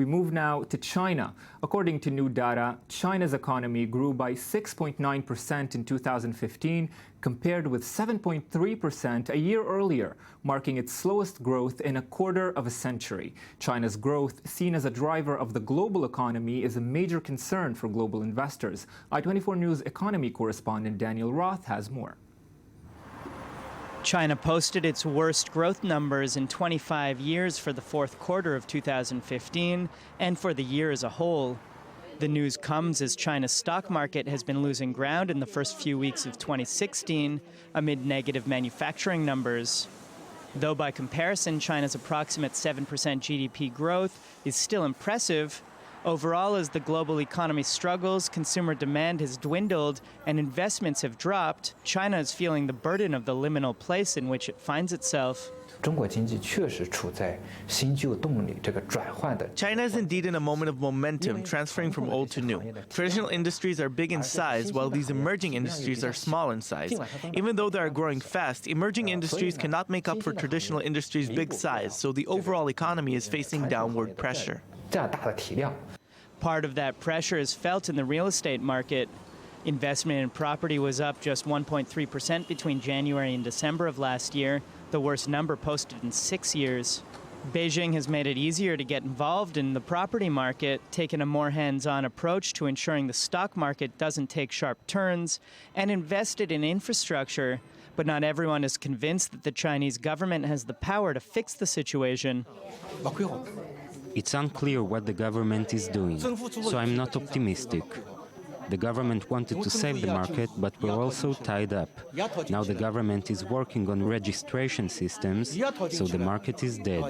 We move now to China. According to new data, China's economy grew by 6.9% in 2015, compared with 7.3% a year earlier, marking its slowest growth in a quarter of a century. China's growth, seen as a driver of the global economy, is a major concern for global investors. I-24 News economy correspondent Daniel Roth has more. China posted its worst growth numbers in 25 years for the fourth quarter of 2015 and for the year as a whole. The news comes as China's stock market has been losing ground in the first few weeks of 2016 amid negative manufacturing numbers. Though by comparison, China's approximate 7% GDP growth is still impressive, overall, as the global economy struggles, consumer demand has dwindled and investments have dropped, China is feeling the burden of the liminal place in which it finds itself. China is indeed in a moment of momentum, transferring from old to new. Traditional industries are big in size, while these emerging industries are small in size. Even though they are growing fast, emerging industries cannot make up for traditional industries' big size, so the overall economy is facing downward pressure. Part of that pressure is felt in the real estate market. Investment in property was up just 1.3% between January and December of last year, the worst number posted in 6 years. Beijing has made it easier to get involved in the property market, taken a more hands-on approach to ensuring the stock market doesn't take sharp turns, and invested in infrastructure. But not everyone is convinced that the Chinese government has the power to fix the situation. It's unclear what the government is doing, so I'm not optimistic. The government wanted to save the market, but we're also tied up. Now the government is working on registration systems, so the market is dead.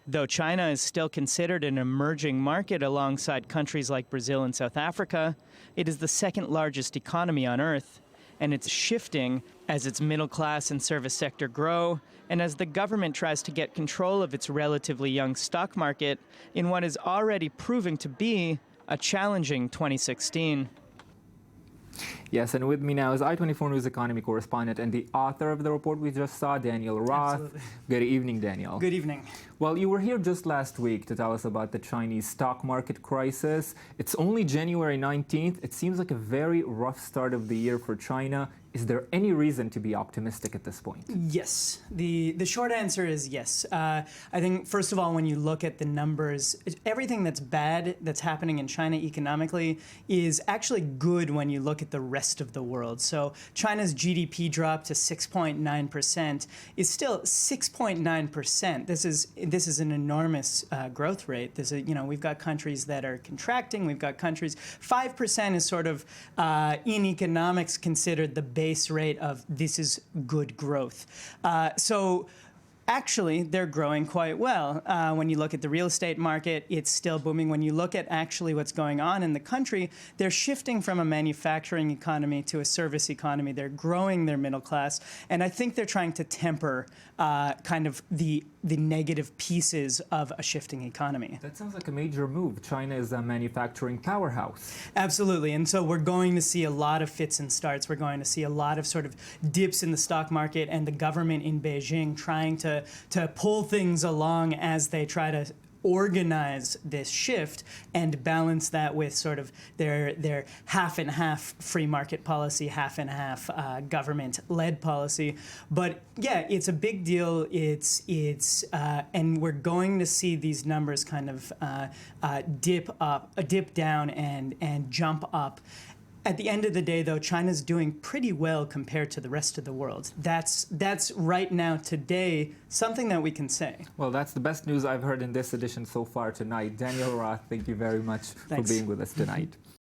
Though China is still considered an emerging market alongside countries like Brazil and South Africa, it is the second largest economy on Earth. And it's shifting as its middle class and service sector grow, and as the government tries to get control of its relatively young stock market in what is already proving to be a challenging 2016. Yes, and with me now is I-24 News economy correspondent and the author of the report we just saw, Daniel Roth. Absolutely. Good evening, Daniel. Good evening. Well, you were here just last week to tell us about the Chinese stock market crisis. It's only January 19th. It seems like a very rough start of the year for China. Is there any reason to be optimistic at this point? Yes. The short answer is yes. I think, first of all, when you look at the numbers, everything that's bad that's happening in China economically is actually good when you look at the rest of the world. So China's GDP drop to 6.9% is still 6.9%. This is an enormous growth rate. We've got countries that are contracting. We've got countries. 5% is sort of in economics considered the base rate of this is good growth. So actually, they're growing quite well. When you look at the real estate market, it's still booming. When you look at actually what's going on in the country, they're shifting from a manufacturing economy to a service economy. They're growing their middle class. And I think they're trying to temper kind of the negative pieces of a shifting economy. That sounds like a major move. China is a manufacturing powerhouse. Absolutely. And so we're going to see a lot of fits and starts. We're going to see a lot of sort of dips in the stock market and the government in Beijing trying to pull things along as they try to organize this shift and balance that with sort of their half and half free market policy, half and half government-led policy. But yeah, it's a big deal. And we're going to see these numbers kind of dip down and jump up. At the end of the day, though, China's doing pretty well compared to the rest of the world. That's right now, today, something that we can say. Well, that's the best news I've heard in this edition so far tonight. Daniel Roth, thank you very much for being with us tonight.